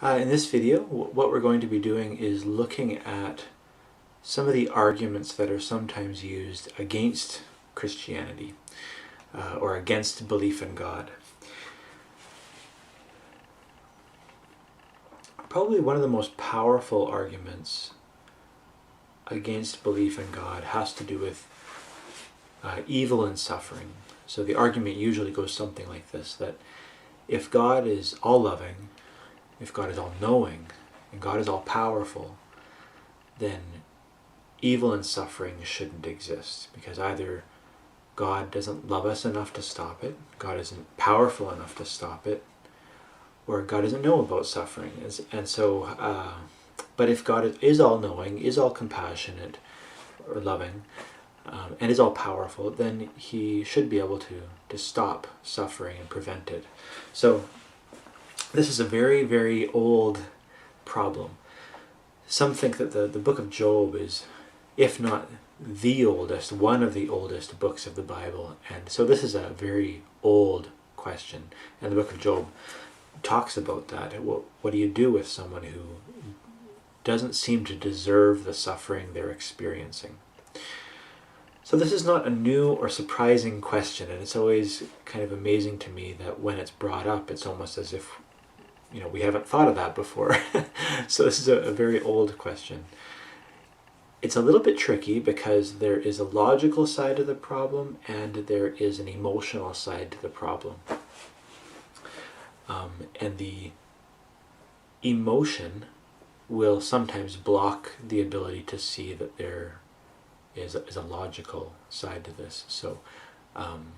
In this video, what we're going to be doing is looking at some of the arguments that are sometimes used against Christianity or against belief in God. Probably one of the most powerful arguments against belief in God has to do with evil and suffering. So the argument usually goes something like this, that if God is all-loving, if God is all-knowing, and God is all-powerful, then evil and suffering shouldn't exist, because either God doesn't love us enough to stop it, God isn't powerful enough to stop it, or God doesn't know about suffering. But if God is all-knowing, is all-compassionate, or loving, and is all-powerful, then he should be able to stop suffering and prevent it. So this is a very, very old problem. Some think that the book of Job is, if not the oldest, one of the oldest books of the Bible. And so this is a very old question. And the book of Job talks about that. What do you do with someone who doesn't seem to deserve the suffering they're experiencing? So this is not a new or surprising question, and it's always kind of amazing to me that when it's brought up, it's almost as if we haven't thought of that before. So this is a very old question. It's a little bit tricky because there is a logical side to the problem and there is an emotional side to the problem. And the emotion will sometimes block the ability to see that there is a logical side to this. So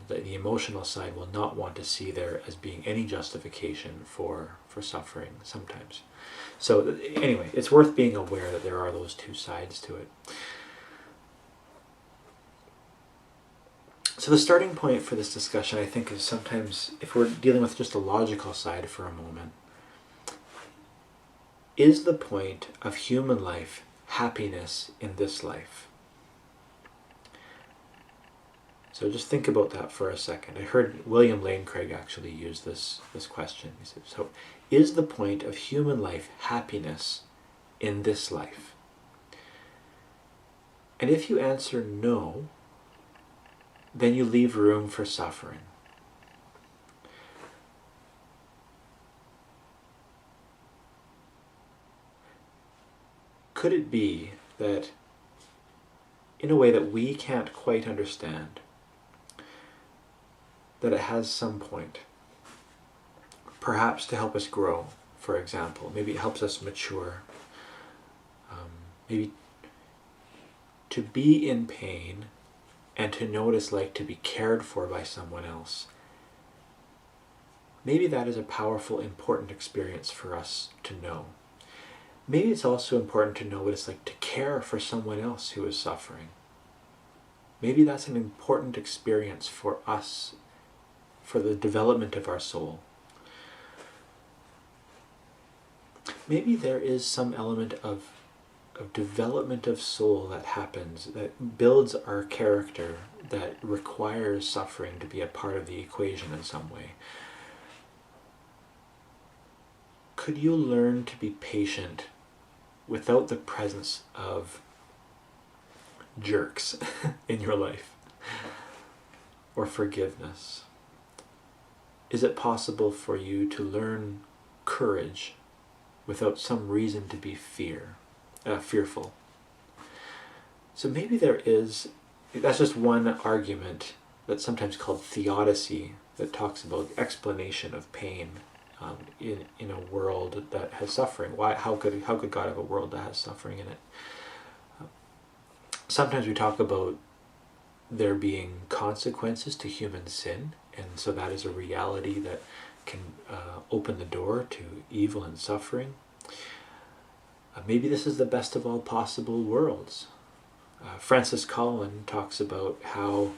the emotional side will not want to see there as being any justification for suffering sometimes. So anyway, it's worth being aware that there are those two sides to it. So the starting point for this discussion, I think, is sometimes, if we're dealing with just the logical side for a moment, is the point of human life happiness in this life? So just think about that for a second. I heard William Lane Craig actually use this question. He said, so is the point of human life happiness in this life? And if you answer no, then you leave room for suffering. Could it be that, in a way that we can't quite understand, that it has some point, perhaps to help us grow, for example. Maybe it helps us mature. Maybe to be in pain and to know what it's like to be cared for by someone else. Maybe that is a powerful, important experience for us to know. Maybe it's also important to know what it's like to care for someone else who is suffering. Maybe that's an important experience for us, for the development of our soul. Maybe there is some element of development of soul that happens, that builds our character, that requires suffering to be a part of the equation in some way. Could you learn to be patient without the presence of jerks in your life? Or forgiveness? Is it possible for you to learn courage without some reason to be fearful? So maybe that's just one argument that's sometimes called theodicy, that talks about explanation of pain in a world that has suffering. How could God have a world that has suffering in it? Sometimes we talk about there being consequences to human sin, and so that is a reality that can open the door to evil and suffering. Maybe this is the best of all possible worlds. Francis Collin talks about how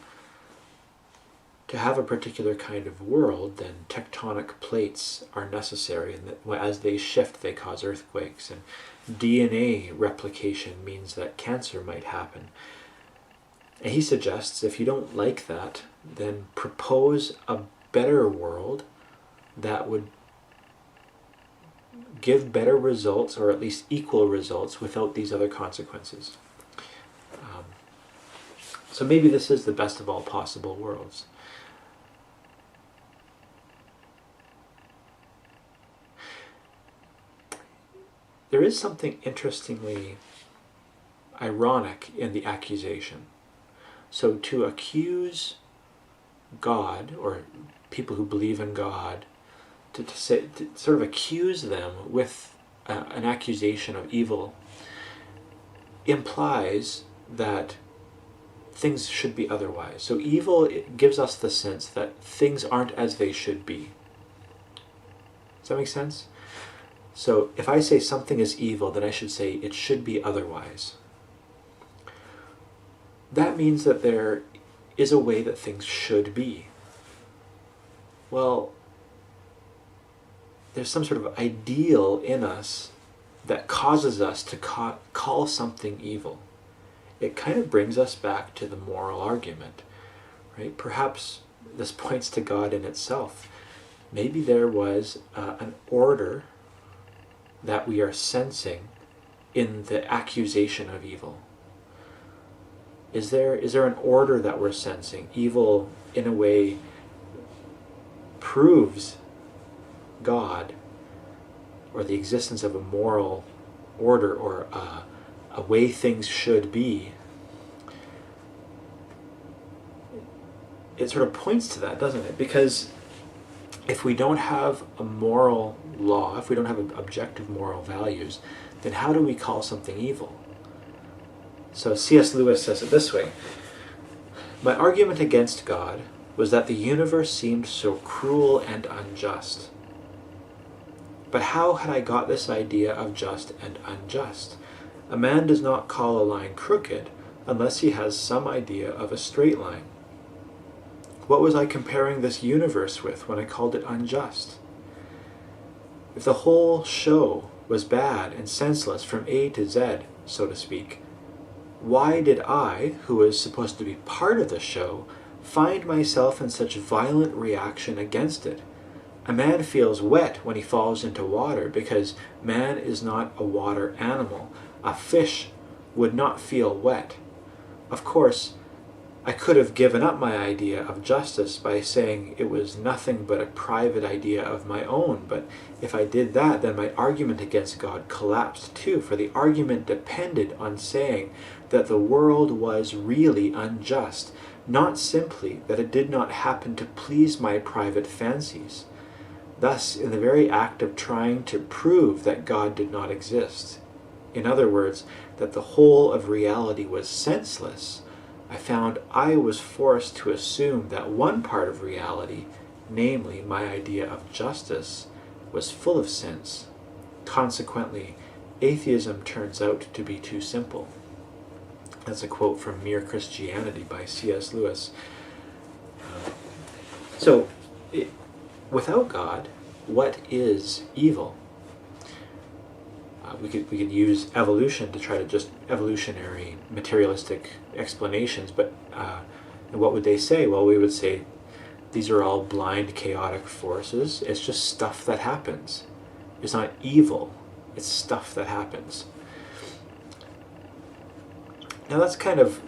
to have a particular kind of world, then tectonic plates are necessary, and that as they shift they cause earthquakes, and DNA replication means that cancer might happen. And he suggests, if you don't like that, then propose a better world that would give better results, or at least equal results, without these other consequences. So maybe this is the best of all possible worlds. There is something interestingly ironic in the accusation. So to accuse God, or people who believe in God, to sort of accuse them with an accusation of evil implies that things should be otherwise. So evil, it gives us the sense that things aren't as they should be. Does that make sense? So if I say something is evil, then I should say it should be otherwise. That means that there is a way that things should be. Well, there's some sort of ideal in us that causes us to call something evil. It kind of brings us back to the moral argument, right? Perhaps this points to God in itself. Maybe there was an order that we are sensing in the accusation of evil. Is there an order that we're sensing? Evil, in a way, proves God, or the existence of a moral order, or a way things should be. It sort of points to that, doesn't it? Because if we don't have a moral law, if we don't have objective moral values, then how do we call something evil? So C.S. Lewis says it this way: "My argument against God was that the universe seemed so cruel and unjust. But how had I got this idea of just and unjust? A man does not call a line crooked unless he has some idea of a straight line. What was I comparing this universe with when I called it unjust? If the whole show was bad and senseless from A to Z, so to speak, why did I, who was supposed to be part of the show, find myself in such violent reaction against it? A man feels wet when he falls into water because man is not a water animal. A fish would not feel wet. Of course, I could have given up my idea of justice by saying it was nothing but a private idea of my own, but if I did that, then my argument against God collapsed too, for the argument depended on saying that the world was really unjust, not simply that it did not happen to please my private fancies. Thus, in the very act of trying to prove that God did not exist, in other words, that the whole of reality was senseless, I found I was forced to assume that one part of reality, namely my idea of justice, was full of sense. Consequently, atheism turns out to be too simple." That's a quote from Mere Christianity by C.S. Lewis. Without God, what is evil? We could use evolution to try to just evolutionary materialistic explanations, but what would they say? Well, we would say these are all blind, chaotic forces. It's just stuff that happens. It's not evil. It's stuff that happens. Now that's kind of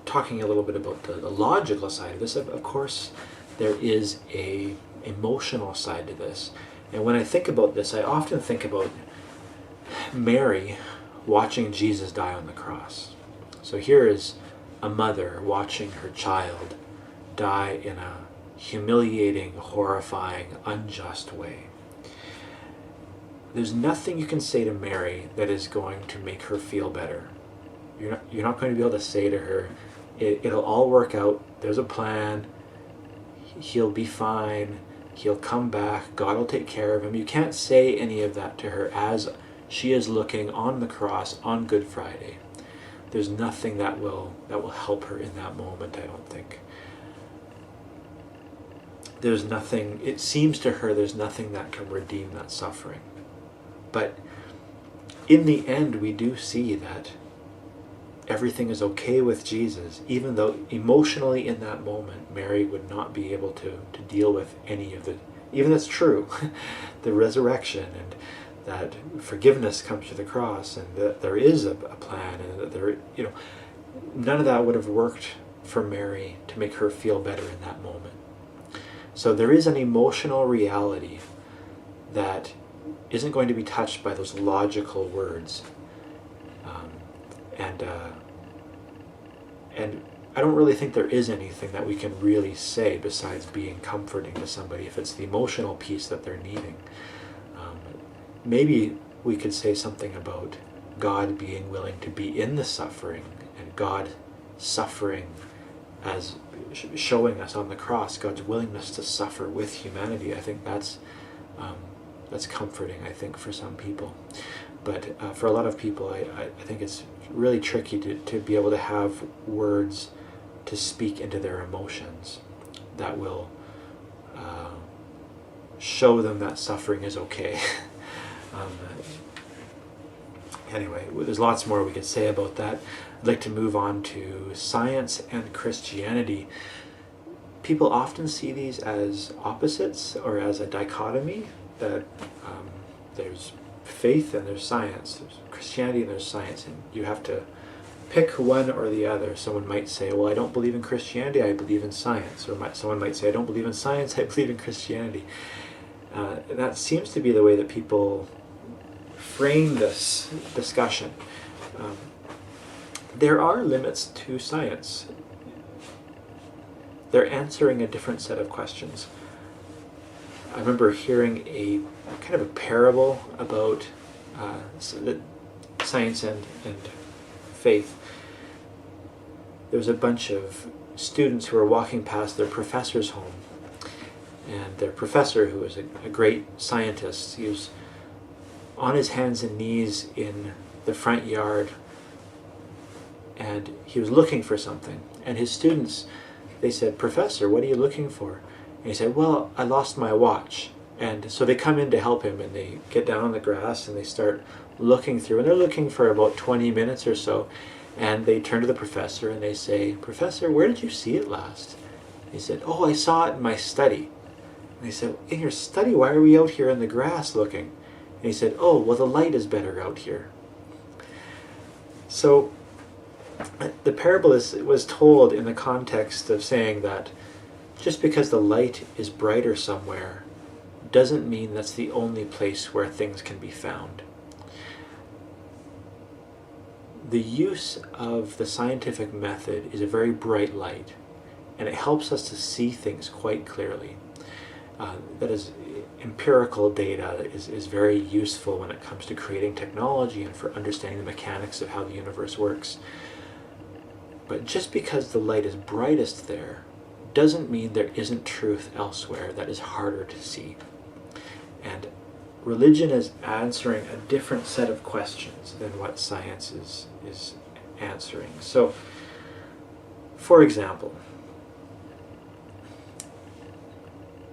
talking a little bit about the logical side of this. Of course, there is a emotional side to this. And when I think about this, I often think about Mary watching Jesus die on the cross. So here is a mother watching her child die in a humiliating, horrifying, unjust way. There's nothing you can say to Mary that is going to make her feel better. You're not going to be able to say to her, it'll all work out, there's a plan, he'll be fine, he'll come back, God will take care of him. You can't say any of that to her as she is looking on the cross on Good Friday. There's nothing that will help her in that moment, I don't think. There's nothing, it seems to her there's nothing that can redeem that suffering. But in the end, we do see that everything is okay with Jesus, even though emotionally in that moment, Mary would not be able to deal with any of the, even that's true, the resurrection and that forgiveness comes through the cross, and that there is a plan, and that there, none of that would have worked for Mary to make her feel better in that moment. So there is an emotional reality that isn't going to be touched by those logical words. And I don't really think there is anything that we can really say besides being comforting to somebody if it's the emotional piece that they're needing. Maybe we could say something about God being willing to be in the suffering, and God suffering as showing us on the cross God's willingness to suffer with humanity. I think that's comforting, I think, for some people. But for a lot of people, I think it's really tricky to be able to have words to speak into their emotions that will show them that suffering is okay. Anyway, there's lots more we could say about that. I'd like to move on to science and Christianity. People often see these as opposites, or as a dichotomy, that there's faith and there's science, there's Christianity and there's science, and you have to pick one or the other. Someone might say, well, I don't believe in Christianity, I believe in science. Or someone might say, I don't believe in science, I believe in Christianity. That seems to be the way that people frame this discussion. There are limits to science. They're answering a different set of questions. I remember hearing a kind of a parable about science and faith. There was a bunch of students who were walking past their professor's home, and their professor, who was a great scientist, he was on his hands and knees in the front yard, and he was looking for something. And his students, they said, "Professor, what are you looking for?" And he said, "Well, I lost my watch." And so they come in to help him, and they get down on the grass and they start looking through, and they're looking for about 20 minutes or so, and they turn to the professor and they say, "Professor, where did you see it last?" And he said, "Oh, I saw it in my study." And they said, "In your study? Why are we out here in the grass looking?" And he said, "Oh, well, the light is better out here." So the parable was told in the context of saying that just because the light is brighter somewhere doesn't mean that's the only place where things can be found. The use of the scientific method is a very bright light, and it helps us to see things quite clearly. That is, empirical data is very useful when it comes to creating technology and for understanding the mechanics of how the universe works. But just because the light is brightest there doesn't mean there isn't truth elsewhere that is harder to see. And religion is answering a different set of questions than what science is answering. So, for example,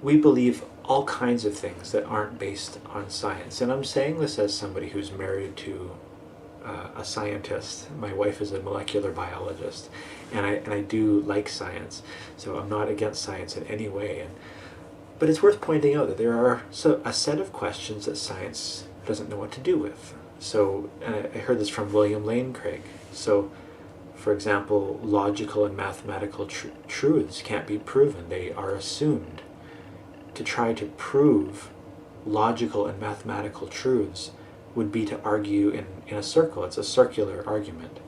we believe all kinds of things that aren't based on science. And I'm saying this as somebody who's married to a scientist. My wife is a molecular biologist, and I do like science, so I'm not against science in any way. But it's worth pointing out that there are a set of questions that science doesn't know what to do with. So I heard this from William Lane Craig. So, for example, logical and mathematical truths can't be proven. They are assumed. To try to prove logical and mathematical truths would be to argue in a circle. It's a circular argument.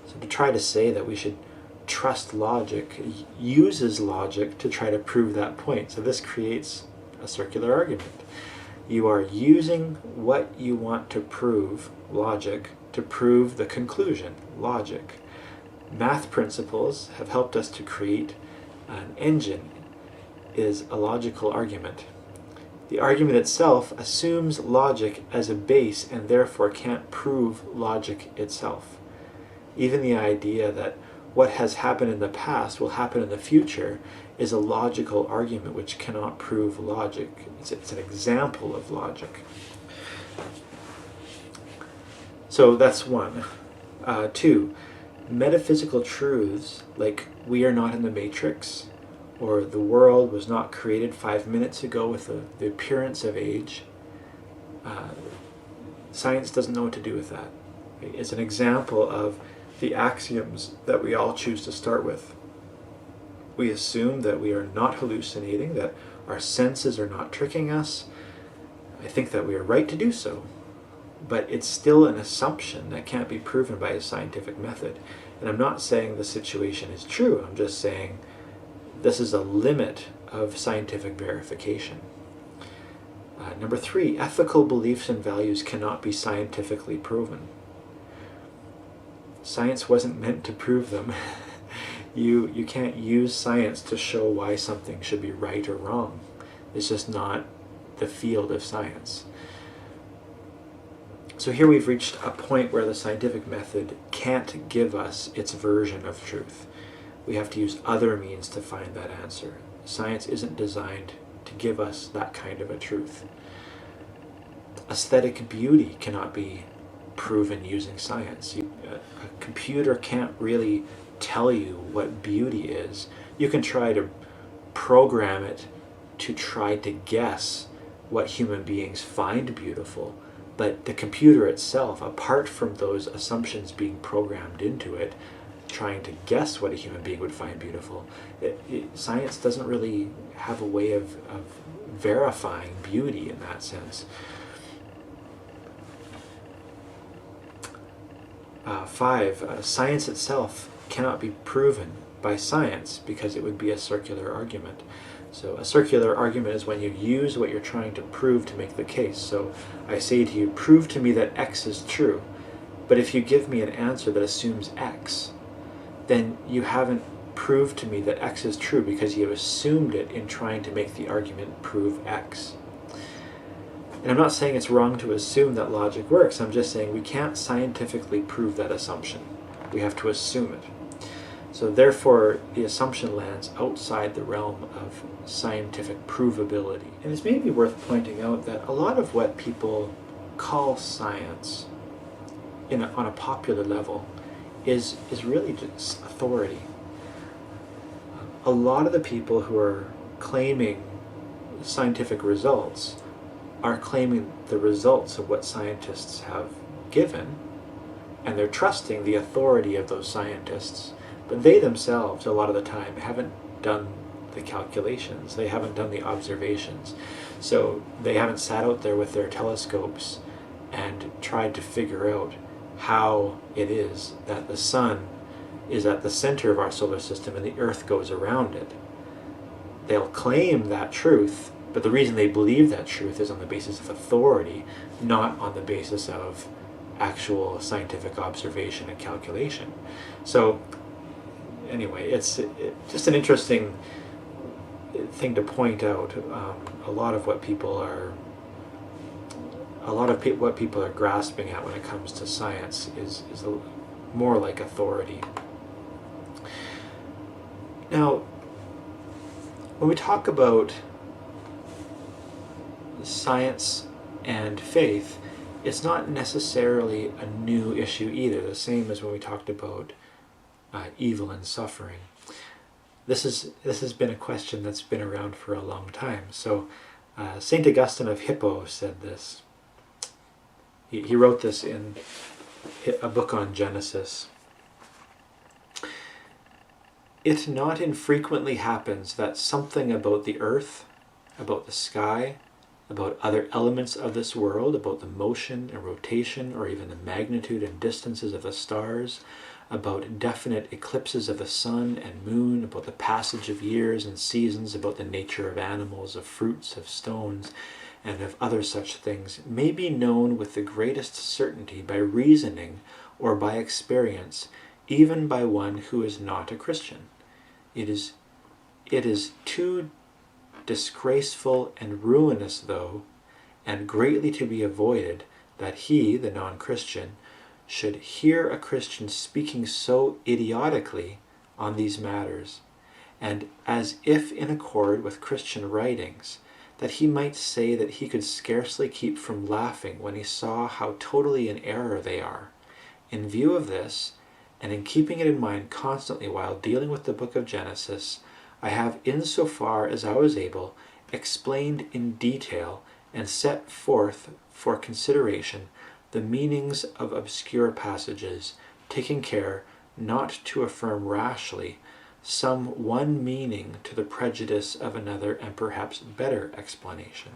So to try to say that we should trust logic uses logic to try to prove that point. So this creates a circular argument. You are using what you want to prove, logic, to prove the conclusion, logic. Math principles have helped us to create an engine, is a logical argument. The argument itself assumes logic as a base and therefore can't prove logic itself. Even the idea that what has happened in the past will happen in the future is a logical argument which cannot prove logic. It's an example of logic. So that's one. Two, metaphysical truths like we are not in the Matrix, or the world was not created 5 minutes ago with the appearance of age. Science doesn't know what to do with that. It's an example of the axioms that we all choose to start with. We assume that we are not hallucinating, that our senses are not tricking us. I think that we are right to do so, but it's still an assumption that can't be proven by a scientific method. And I'm not saying the situation is true, I'm just saying this is a limit of scientific verification. Number 3, ethical beliefs and values cannot be scientifically proven. Science wasn't meant to prove them. You can't use science to show why something should be right or wrong. It's just not the field of science. So here we've reached a point where the scientific method can't give us its version of truth. We have to use other means to find that answer. Science isn't designed to give us that kind of a truth. Aesthetic beauty cannot be proven using science. A computer can't really tell you what beauty is. You can try to program it to try to guess what human beings find beautiful, but the computer itself, apart from those assumptions being programmed into it, trying to guess what a human being would find beautiful, science doesn't really have a way of verifying beauty in that sense. 5, science itself cannot be proven by science because it would be a circular argument. So a circular argument is when you use what you're trying to prove to make the case. So I say to you, prove to me that X is true. But if you give me an answer that assumes X, then you haven't proved to me that X is true because you assumed it in trying to make the argument prove X. And I'm not saying it's wrong to assume that logic works. I'm just saying we can't scientifically prove that assumption. We have to assume it. So therefore, the assumption lands outside the realm of scientific provability. And it's maybe worth pointing out that a lot of what people call science on a popular level is really just authority. A lot of the people who are claiming scientific results are claiming the results of what scientists have given, and they're trusting the authority of those scientists. But they themselves, a lot of the time, haven't done the calculations. They haven't done the observations. So they haven't sat out there with their telescopes and tried to figure out how it is that the sun is at the center of our solar system and the Earth goes around it. They'll claim that truth, but the reason they believe that truth is on the basis of authority, not on the basis of actual scientific observation and calculation. So anyway, it's just an interesting thing to point out. A lot of what people are grasping at when it comes to science is more like authority. Now, when we talk about science and faith, it's not necessarily a new issue either, the same as when we talked about evil and suffering. This has been a question that's been around for a long time. So St. Augustine of Hippo said this. He wrote this in a book on Genesis. It not infrequently happens that something about the earth, about the sky, about other elements of this world, about the motion and rotation, or even the magnitude and distances of the stars, about definite eclipses of the sun and moon, about the passage of years and seasons, about the nature of animals, of fruits, of stones, and of other such things, may be known with the greatest certainty by reasoning or by experience, even by one who is not a Christian. It is too disgraceful and ruinous, though, and greatly to be avoided, that he, the non-Christian, should hear a Christian speaking so idiotically on these matters, and as if in accord with Christian writings, that he might say that he could scarcely keep from laughing when he saw how totally in error they are. In view of this, and in keeping it in mind constantly while dealing with the book of Genesis, I have, insofar as I was able, explained in detail and set forth for consideration the meanings of obscure passages, taking care not to affirm rashly some one meaning to the prejudice of another and perhaps better explanation.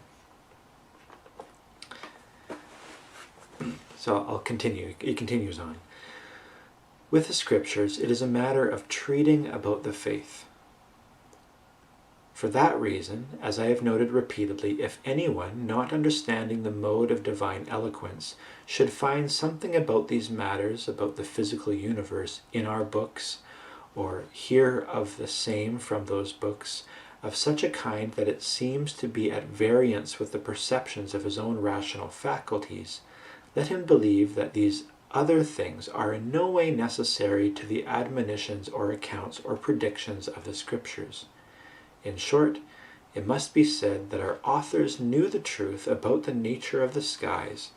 So I'll continue. It continues on. With the scriptures, it is a matter of treating about the faith. For that reason, as I have noted repeatedly, if anyone, not understanding the mode of divine eloquence, should find something about these matters, about the physical universe, in our books, or hear of the same from those books, of such a kind that it seems to be at variance with the perceptions of his own rational faculties, let him believe that these other things are in no way necessary to the admonitions or accounts or predictions of the Scriptures. In short, it must be said that our authors knew the truth about the nature of the skies,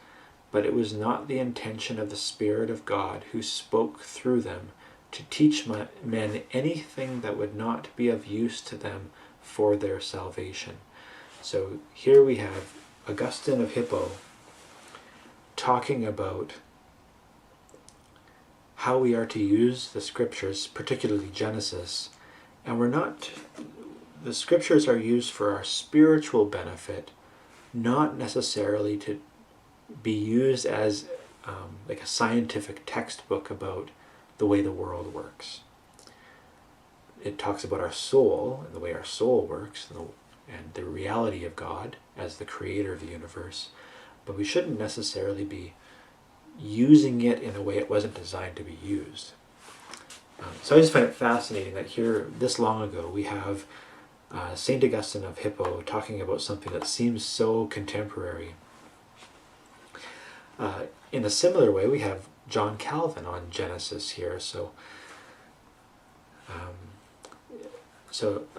but it was not the intention of the Spirit of God who spoke through them to teach men anything that would not be of use to them for their salvation. So here we have Augustine of Hippo talking about how we are to use the Scriptures, particularly Genesis, and the Scriptures are used for our spiritual benefit, not necessarily to be used as like a scientific textbook about the way the world works. It talks about our soul and the way our soul works and the reality of God as the creator of the universe, but we shouldn't necessarily be using it in a way it wasn't designed to be used. So I just find it fascinating that here, this long ago, we have St. Augustine of Hippo talking about something that seems so contemporary. In a similar way, we have John Calvin on Genesis here. So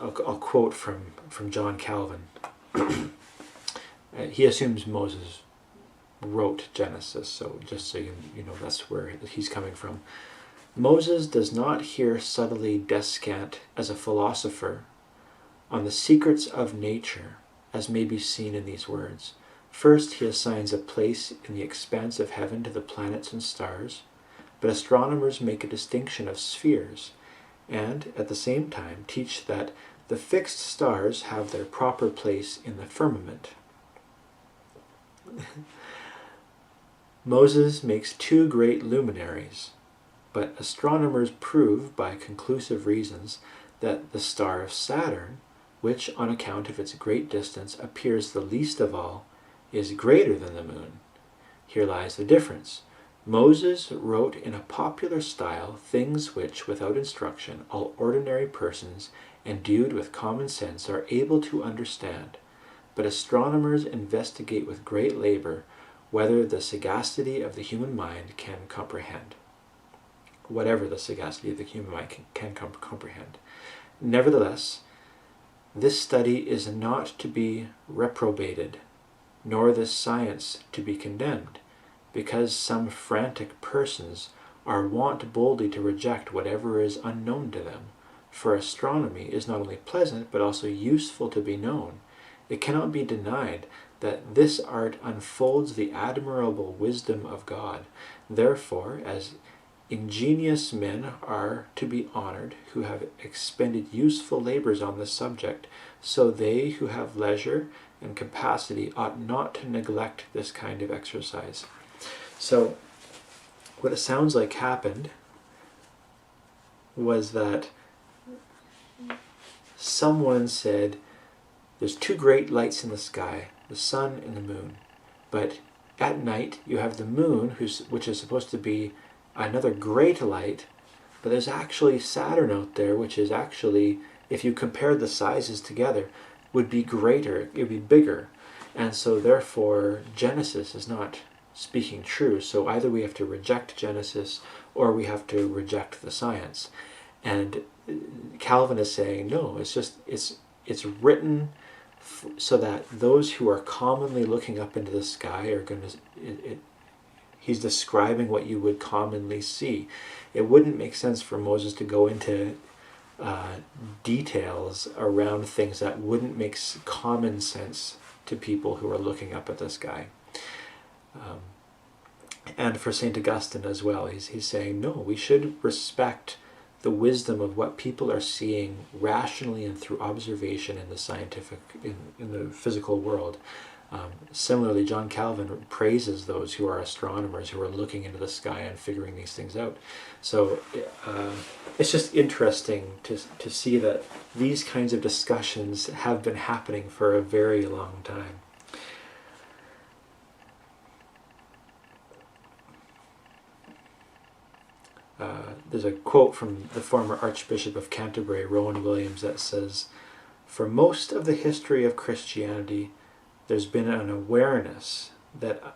I'll quote from John Calvin. He assumes Moses wrote Genesis, so just so you know that's where he's coming from. Moses does not here subtly descant as a philosopher on the secrets of nature, as may be seen in these words. First, he assigns a place in the expanse of heaven to the planets and stars, but astronomers make a distinction of spheres, and, at the same time, teach that the fixed stars have their proper place in the firmament. Moses makes two great luminaries, but astronomers prove by conclusive reasons that the star of Saturn, which on account of its great distance appears the least of all, is greater than the moon. Here lies the difference. Moses wrote in a popular style things which, without instruction, all ordinary persons endued with common sense are able to understand, but astronomers investigate with great labor whether the sagacity of the human mind can comprehend. Whatever the sagacity of the human mind can comprehend. Nevertheless, this study is not to be reprobated, nor this science to be condemned, because some frantic persons are wont boldly to reject whatever is unknown to them. For astronomy is not only pleasant, but also useful to be known. It cannot be denied that this art unfolds the admirable wisdom of God. Therefore, as ingenious men are to be honored who have expended useful labors on this subject, so they who have leisure and capacity ought not to neglect this kind of exercise. So, what it sounds like happened was that someone said, there's two great lights in the sky, the sun and the moon, but at night you have the moon, which is supposed to be another great light, but there's actually Saturn out there, which is actually, if you compare the sizes together, would be greater, it would be bigger. And so therefore Genesis is not speaking true. So either we have to reject Genesis or we have to reject the science. And Calvin is saying, no, it's written so that those who are commonly looking up into the sky are going to... He's describing what you would commonly see. It wouldn't make sense for Moses to go into details around things that wouldn't make common sense to people who are looking up at the sky. And for St. Augustine as well, he's saying, no, we should respect the wisdom of what people are seeing rationally and through observation in the scientific, in the physical world. Similarly, John Calvin praises those who are astronomers, who are looking into the sky and figuring these things out. So it's just interesting to see that these kinds of discussions have been happening for a very long time. There's a quote from the former Archbishop of Canterbury, Rowan Williams, that says, "For most of the history of Christianity, there's been an awareness that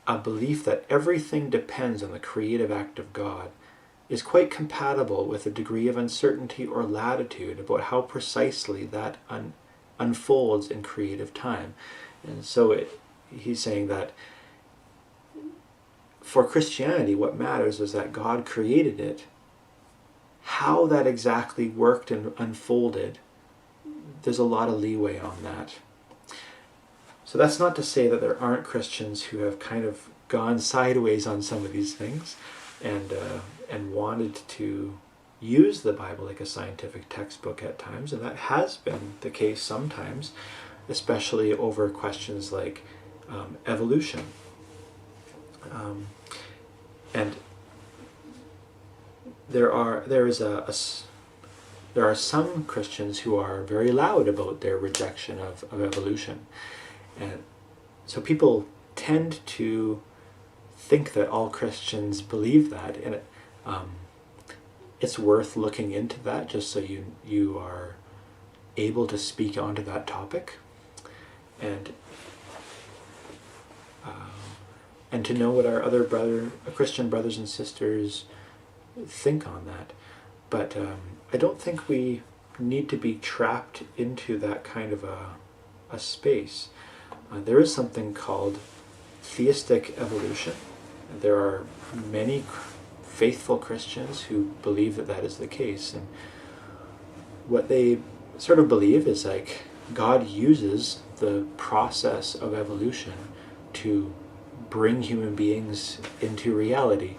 a belief that everything depends on the creative act of God is quite compatible with a degree of uncertainty or latitude about how precisely that unfolds in creative time." And so he's saying that for Christianity, what matters is that God created it. How that exactly worked and unfolded, there's a lot of leeway on that. So that's not to say that there aren't Christians who have kind of gone sideways on some of these things and wanted to use the Bible like a scientific textbook at times, and that has been the case sometimes, especially over questions like evolution. And there are some Christians who are very loud about their rejection of evolution, and so people tend to think that all Christians believe that, and it's worth looking into that just so you are able to speak onto that topic, and to know what our other Christian brothers and sisters think on that. But I don't think we need to be trapped into that kind of a space. There is something called theistic evolution. There are many faithful Christians who believe that that is the case. And what they sort of believe is like God uses the process of evolution to bring human beings into reality.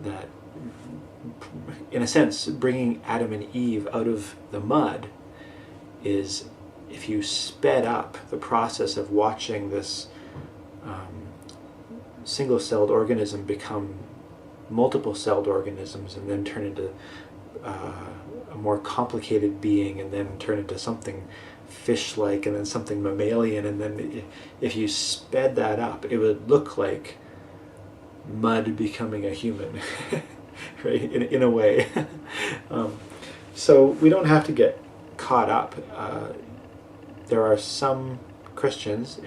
That, in a sense, bringing Adam and Eve out of the mud is, if you sped up the process of watching this single-celled organism become multiple-celled organisms and then turn into a more complicated being and then turn into something fish-like and then something mammalian, and then if you sped that up, it would look like mud becoming a human, right? In a way. So we don't have to get caught up. There are some Christians,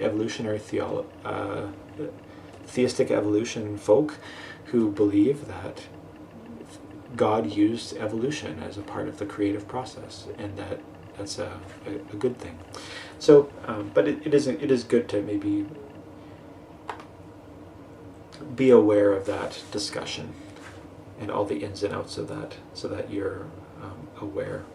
theistic evolution folk, who believe that God used evolution as a part of the creative process, and that's a good thing. So, but it is good to maybe be aware of that discussion and all the ins and outs of that, so that you're aware.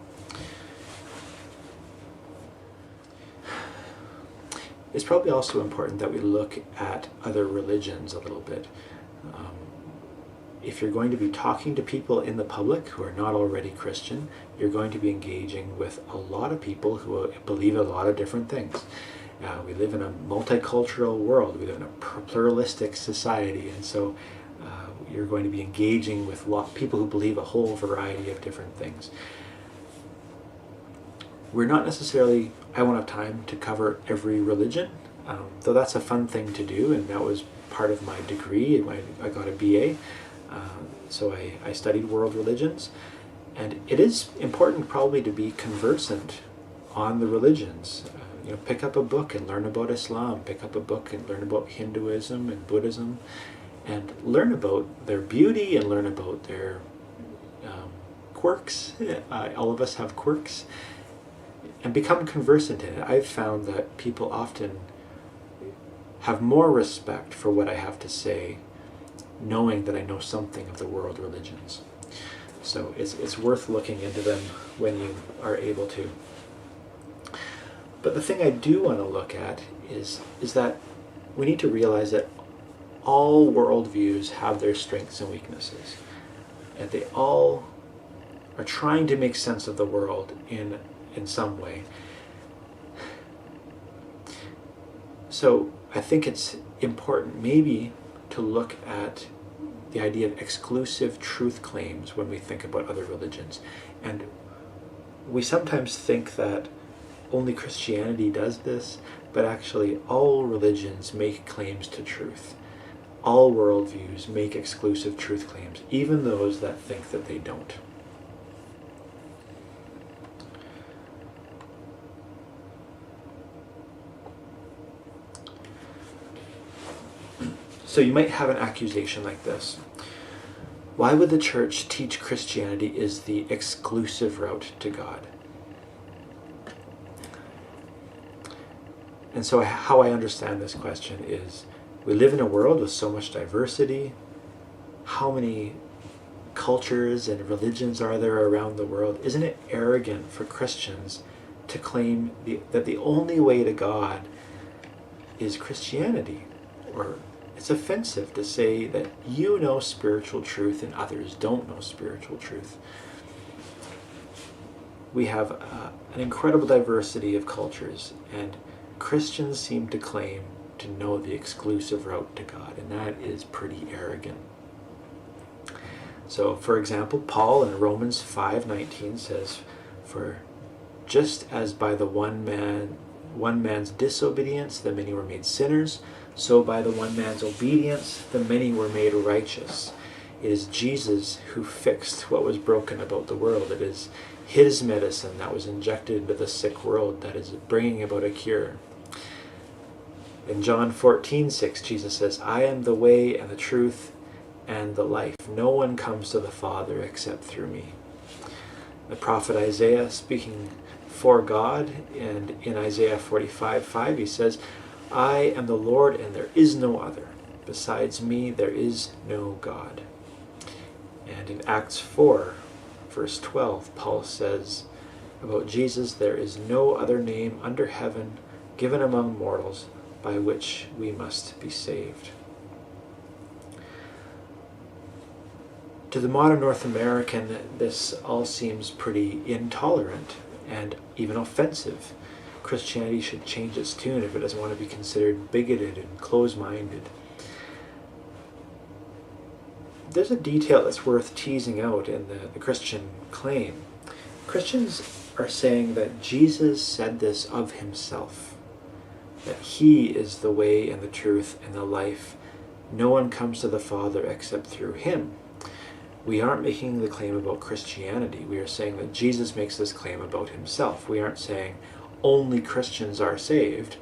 It's probably also important that we look at other religions a little bit. If you're going to be talking to people in the public who are not already Christian, you're going to be engaging with a lot of people who believe a lot of different things. We live in a multicultural world. We live in a pluralistic society, and so you're going to be engaging with people who believe a whole variety of different things. We're not necessarily, I won't have time to cover every religion, though that's a fun thing to do, and that was part of my degree. I got a BA, so I studied world religions, and it is important probably to be conversant on the religions. Pick up a book and learn about Islam, pick up a book and learn about Hinduism and Buddhism, and learn about their beauty and learn about their quirks. All of us have quirks. And become conversant in it. I've found that people often have more respect for what I have to say, knowing that I know something of the world religions. So it's worth looking into them when you are able to. But the thing I do want to look at is that we need to realize that all worldviews have their strengths and weaknesses, and they all are trying to make sense of the world in some way. So I think it's important maybe to look at the idea of exclusive truth claims when we think about other religions. And we sometimes think that only Christianity does this, but actually all religions make claims to truth. All worldviews make exclusive truth claims, even those that think that they don't. So you might have an accusation like this. Why would the church teach Christianity is the exclusive route to God? And so how I understand this question is, we live in a world with so much diversity. How many cultures and religions are there around the world? Isn't it arrogant for Christians to claim that the only way to God is Christianity? Or it's offensive to say that you know spiritual truth and others don't know spiritual truth. We have an incredible diversity of cultures, and Christians seem to claim to know the exclusive route to God, and that is pretty arrogant. So, for example, Paul in Romans 5:19 says, "For just as by the one man's disobedience the many were made sinners, so by the one man's obedience the many were made righteous." It is Jesus who fixed what was broken about the world. It is his medicine that was injected into the sick world that is bringing about a cure. In John 14:6, Jesus says, "I am the way and the truth and the life. No one comes to the Father except through me." The prophet Isaiah, speaking for God, and in Isaiah 45:5, he says, "I am the Lord and there is no other. Besides me there is no God." And in Acts 4, verse 12, Paul says about Jesus, "There is no other name under heaven given among mortals by which we must be saved." To the modern North American, this all seems pretty intolerant and even offensive. Christianity should change its tune if it doesn't want to be considered bigoted and close-minded. There's a detail that's worth teasing out in the Christian claim. Christians are saying that Jesus said this of himself, that he is the way and the truth and the life. No one comes to the Father except through him. We aren't making the claim about Christianity. We are saying that Jesus makes this claim about himself. We aren't saying only Christians are saved.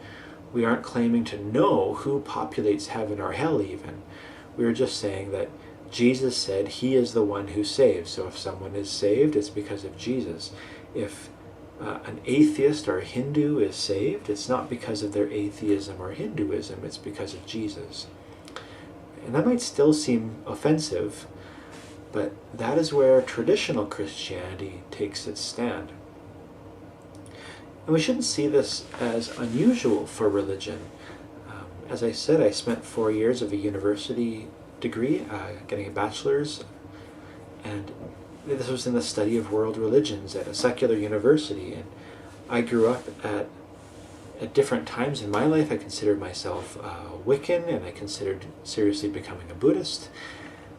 We aren't claiming to know who populates heaven or hell even. We are just saying that Jesus said he is the one who saves. So if someone is saved, it's because of Jesus. If an atheist or a Hindu is saved, it's not because of their atheism or Hinduism, it's because of Jesus. And that might still seem offensive, but that is where traditional Christianity takes its stand. And we shouldn't see this as unusual for religion. As I said, I spent 4 years of a university degree, getting a bachelor's, and this was in the study of world religions at a secular university. And I grew up at different times in my life. I considered myself Wiccan, and I considered seriously becoming a Buddhist.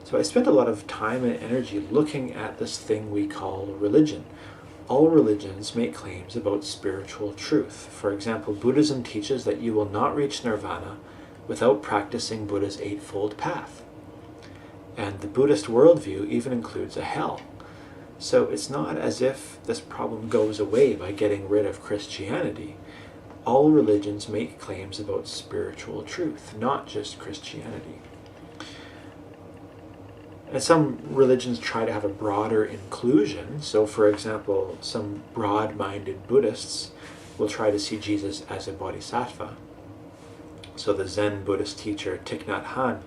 So I spent a lot of time and energy looking at this thing we call religion. All religions make claims about spiritual truth. For example, Buddhism teaches that you will not reach nirvana without practicing Buddha's eightfold path. And the Buddhist worldview even includes a hell. So it's not as if this problem goes away by getting rid of Christianity. All religions make claims about spiritual truth, not just Christianity. And some religions try to have a broader inclusion. So, for example, some broad-minded Buddhists will try to see Jesus as a bodhisattva. So the Zen Buddhist teacher Thich Nhat Hanh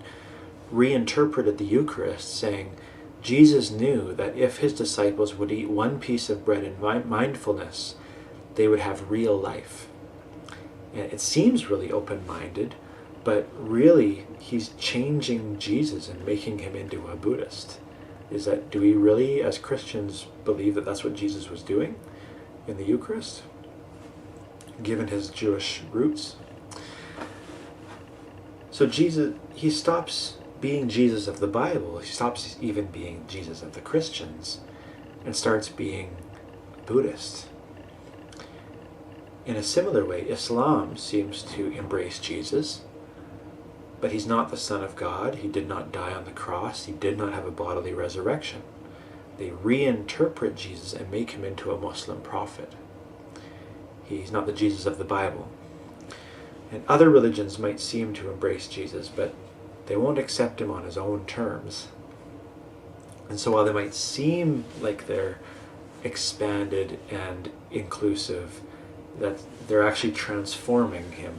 reinterpreted the Eucharist, saying, Jesus knew that if his disciples would eat one piece of bread in mindfulness, they would have real life. And it seems really open-minded, But really, he's changing Jesus and making him into a Buddhist. Do we really, as Christians, believe that that's what Jesus was doing in the Eucharist, given his Jewish roots? So Jesus, he stops being Jesus of the Bible. He stops even being Jesus of the Christians and starts being Buddhist. In a similar way, Islam seems to embrace Jesus, but he's not the Son of God. He did not die on the cross. He did not have a bodily resurrection. They reinterpret Jesus and make him into a Muslim prophet. He's not the Jesus of the Bible. And other religions might seem to embrace Jesus, but they won't accept him on his own terms. And so while they might seem like they're expanded and inclusive, that they're actually transforming him.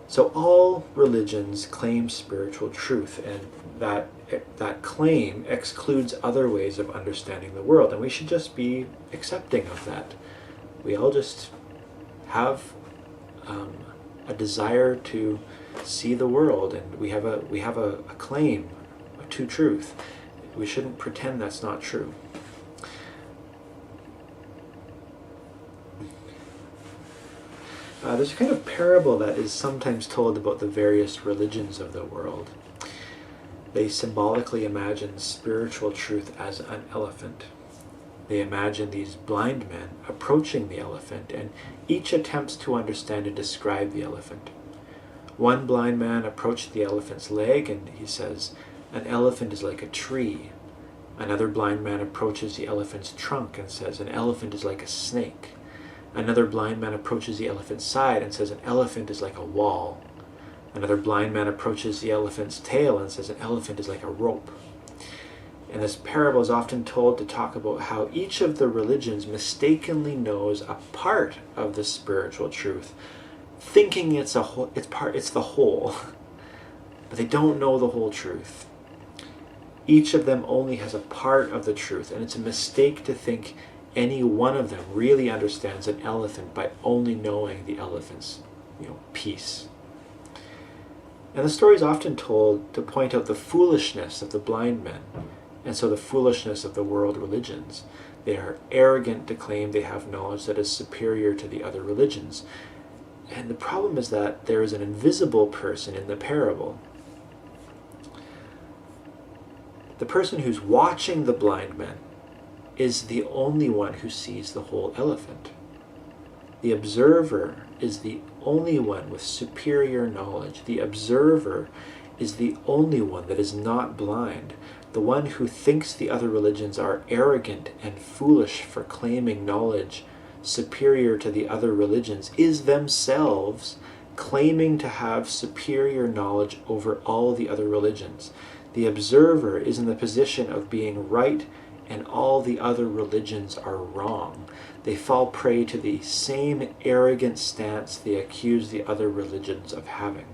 So all religions claim spiritual truth, and that claim excludes other ways of understanding the world, and we should just be accepting of that. We all just have a desire to see the world, and we have a claim to truth. We shouldn't pretend that's not true. There's a kind of parable that is sometimes told about the various religions of the world. They symbolically imagine spiritual truth as an elephant. They imagine these blind men approaching the elephant, and each attempts to understand and describe the elephant. One blind man approached the elephant's leg, and he says, "An elephant is like a tree." Another blind man approaches the elephant's trunk and says, "An elephant is like a snake." Another blind man approaches the elephant's side and says, "An elephant is like a wall." Another blind man approaches the elephant's tail and says, "An elephant is like a rope." And this parable is often told to talk about how each of the religions mistakenly knows a part of the spiritual truth, thinking it's the whole, but they don't know the whole truth. Each of them only has a part of the truth, and it's a mistake to think any one of them really understands an elephant by only knowing the elephant's piece. And the story is often told to point out the foolishness of the blind men, and so the foolishness of the world religions. They are arrogant to claim they have knowledge that is superior to the other religions. And the problem is that there is an invisible person in the parable. The person who's watching the blind men is the only one who sees the whole elephant. The observer is the only one with superior knowledge. The observer is the only one that is not blind. The one who thinks the other religions are arrogant and foolish for claiming knowledge superior to the other religions is themselves claiming to have superior knowledge over all the other religions. The observer is in the position of being right and all the other religions are wrong. They fall prey to the same arrogant stance they accuse the other religions of having.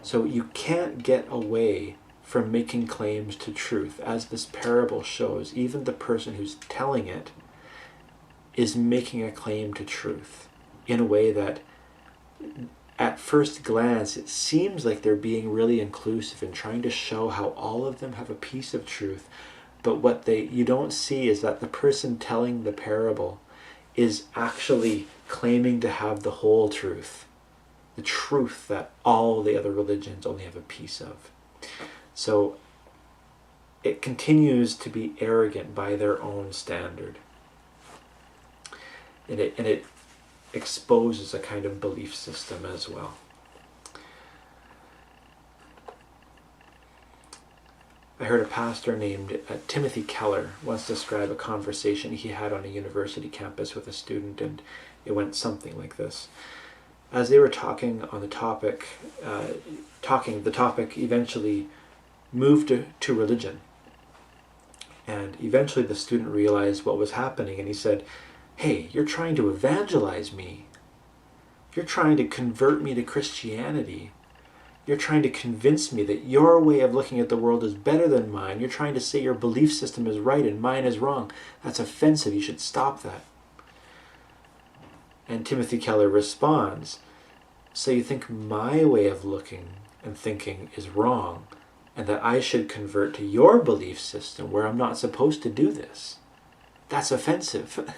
So you can't get away from making claims to truth. As this parable shows, even the person who's telling it is making a claim to truth in a way that at first glance it seems like they're being really inclusive and trying to show how all of them have a piece of truth. But what you don't see is that the person telling the parable is actually claiming to have the whole truth. The truth that all the other religions only have a piece of. So it continues to be arrogant by their own standard. And it exposes a kind of belief system as well. I heard a pastor named Timothy Keller once describe a conversation he had on a university campus with a student, and it went something like this. As they were talking on the topic, the topic eventually moved to religion. And eventually the student realized what was happening, and he said, "Hey, you're trying to evangelize me. You're trying to convert me to Christianity. You're trying to convince me that your way of looking at the world is better than mine. You're trying to say your belief system is right and mine is wrong. That's offensive. You should stop that." And Timothy Keller responds, So you think my way of looking and thinking is wrong, and that I should convert to your belief system where I'm not supposed to do this. That's offensive.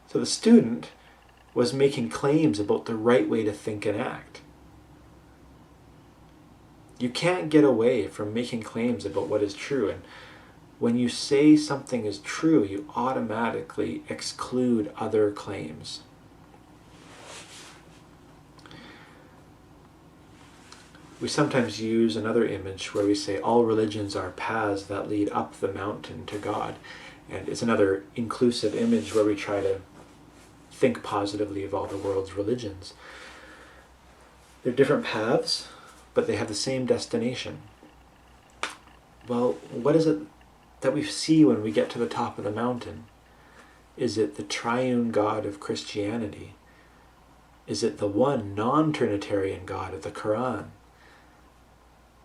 So the student was making claims about the right way to think and act. You can't get away from making claims about what is true, and when you say something is true, you automatically exclude other claims. We sometimes use another image where we say all religions are paths that lead up the mountain to God. And it's another inclusive image where we try to think positively of all the world's religions. They're different paths, but they have the same destination. Well, what is it that we see when we get to the top of the mountain? Is it the triune God of Christianity? Is it the one non-Trinitarian God of the Quran?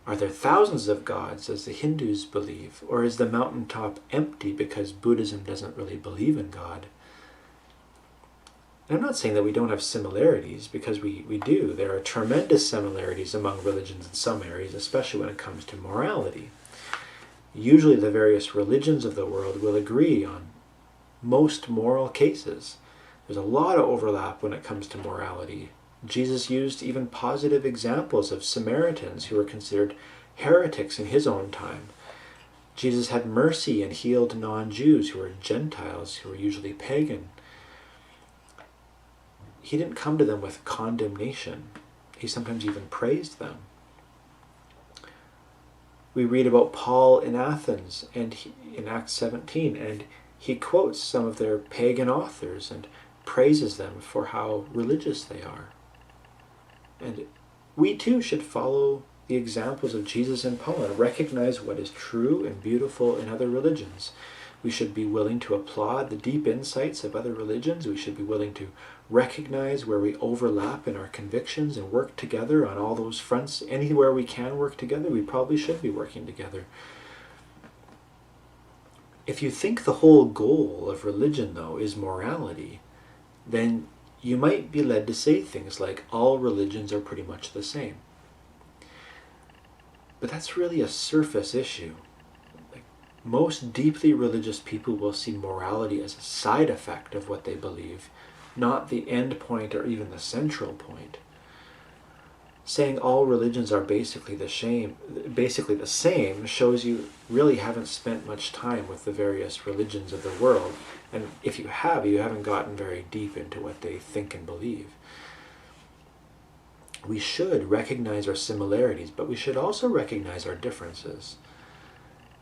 Are there thousands of gods, as the Hindus believe? Or is the mountaintop empty because Buddhism doesn't really believe in God? And I'm not saying that we don't have similarities, because we do. There are tremendous similarities among religions in some areas, especially when it comes to morality. Usually the various religions of the world will agree on most moral cases. There's a lot of overlap when it comes to morality. Jesus used even positive examples of Samaritans who were considered heretics in his own time. Jesus had mercy and healed non-Jews who were Gentiles, who were usually pagan. He didn't come to them with condemnation. He sometimes even praised them. We read about Paul in Athens and in Acts 17, and he quotes some of their pagan authors and praises them for how religious they are. And we too should follow the examples of Jesus and Paul and recognize what is true and beautiful in other religions. We should be willing to applaud the deep insights of other religions. We should be willing to recognize where we overlap in our convictions and work together on all those fronts. Anywhere we can work together, we probably should be working together. If you think the whole goal of religion, though, is morality, then you might be led to say things like, all religions are pretty much the same. But that's really a surface issue. Most deeply religious people will see morality as a side effect of what they believe, not the end point or even the central point. Saying all religions are basically the same shows you really haven't spent much time with the various religions of the world. And if you have, you haven't gotten very deep into what they think and believe. We should recognize our similarities, but we should also recognize our differences.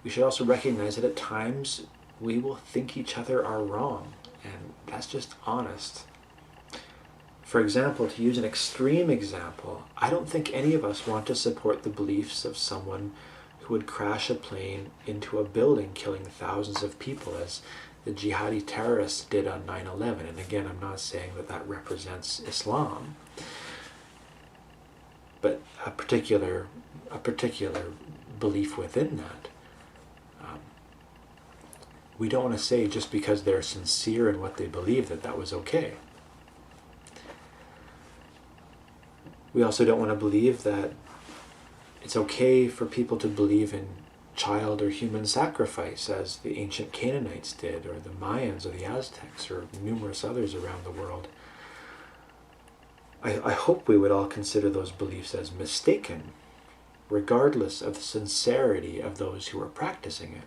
We should also recognize that at times we will think each other are wrong, and that's just honest. For example, to use an extreme example, I don't think any of us want to support the beliefs of someone who would crash a plane into a building killing thousands of people, as the jihadi terrorists did on 9/11. And again, I'm not saying that that represents Islam, but a particular belief within that. We don't want to say just because they're sincere in what they believe that was okay. We also don't want to believe that it's okay for people to believe in child or human sacrifice, as the ancient Canaanites did, or the Mayans or the Aztecs, or numerous others around the world. I hope we would all consider those beliefs as mistaken, regardless of the sincerity of those who are practicing it.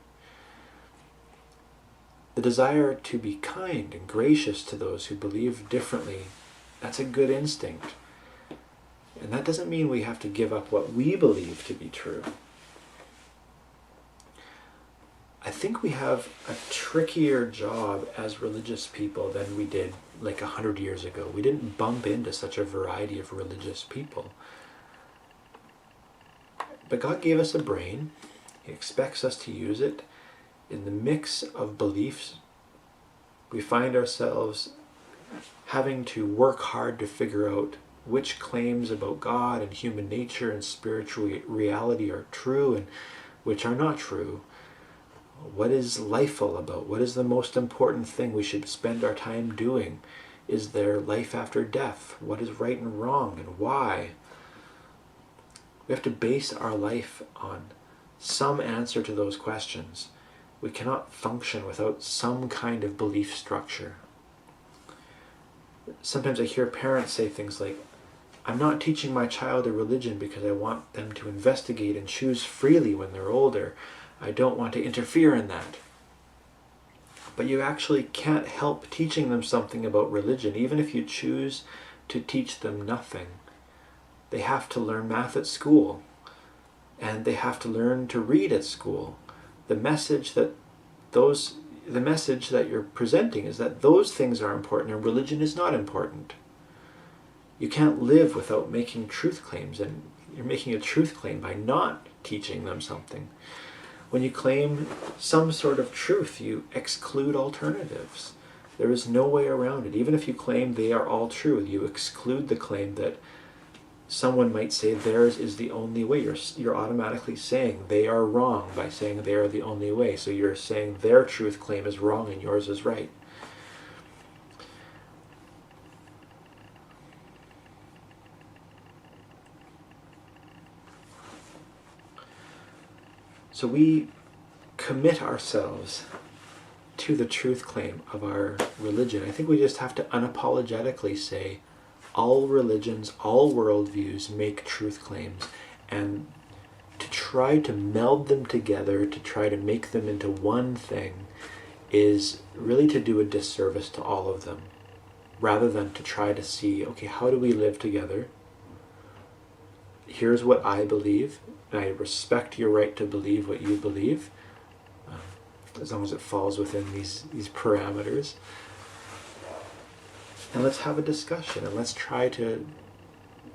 The desire to be kind and gracious to those who believe differently, that's a good instinct. And that doesn't mean we have to give up what we believe to be true. I think we have a trickier job as religious people than we did like 100 years ago. We didn't bump into such a variety of religious people. But God gave us a brain. He expects us to use it. In the mix of beliefs, we find ourselves having to work hard to figure out which claims about God and human nature and spiritual reality are true and which are not true. What is life all about? What is the most important thing we should spend our time doing? Is there life after death? What is right and wrong, and why? We have to base our life on some answer to those questions. We cannot function without some kind of belief structure. Sometimes I hear parents say things like, I'm not teaching my child a religion because I want them to investigate and choose freely when they're older. I don't want to interfere in that. But you actually can't help teaching them something about religion, even if you choose to teach them nothing. They have to learn math at school, and they have to learn to read at school. The message that you're presenting is that those things are important and religion is not important. You can't live without making truth claims, and you're making a truth claim by not teaching them something. When you claim some sort of truth, you exclude alternatives. There is no way around it. Even if you claim they are all true, you exclude the claim that someone might say theirs is the only way. You're automatically saying they are wrong by saying they are the only way. So you're saying their truth claim is wrong and yours is right. So we commit ourselves to the truth claim of our religion. I think we just have to unapologetically say all religions, all worldviews make truth claims, and to try to meld them together, to try to make them into one thing, is really to do a disservice to all of them, rather than to try to see, okay, how do we live together? Here's what I believe, and I respect your right to believe what you believe, as long as it falls within these parameters. And let's have a discussion, and let's try to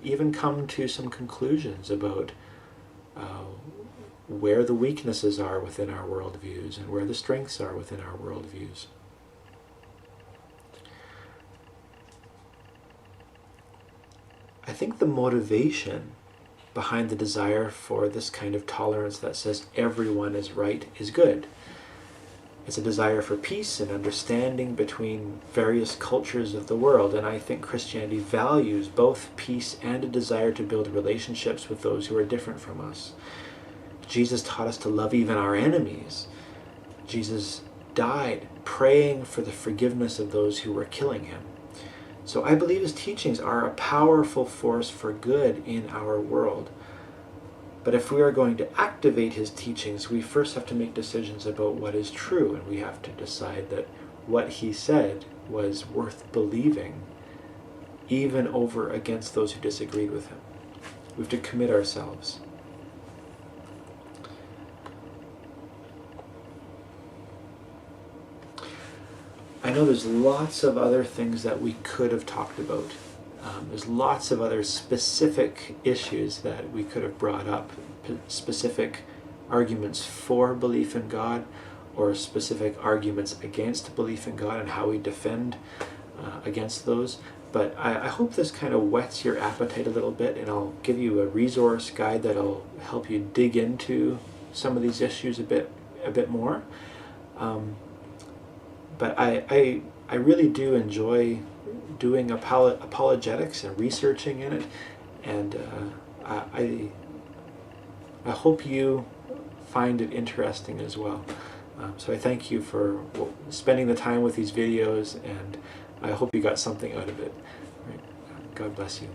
even come to some conclusions about where the weaknesses are within our worldviews and where the strengths are within our worldviews. I think the motivation behind the desire for this kind of tolerance that says everyone is right is good. It's a desire for peace and understanding between various cultures of the world, and I think Christianity values both peace and a desire to build relationships with those who are different from us. Jesus taught us to love even our enemies. Jesus died praying for the forgiveness of those who were killing him. So I believe his teachings are a powerful force for good in our world. But if we are going to activate his teachings, we first have to make decisions about what is true, and we have to decide that what he said was worth believing, even over against those who disagreed with him. We have to commit ourselves. I know there's lots of other things that we could have talked about. There's lots of other specific issues that we could have brought up, specific arguments for belief in God, or specific arguments against belief in God and how we defend against those. But I hope this kind of whets your appetite a little bit, and I'll give you a resource guide that'll help you dig into some of these issues a bit more. But I really do enjoy doing apologetics and researching in it, and I hope you find it interesting as well. So I thank you for spending the time with these videos, and I hope you got something out of it. Right. God bless you.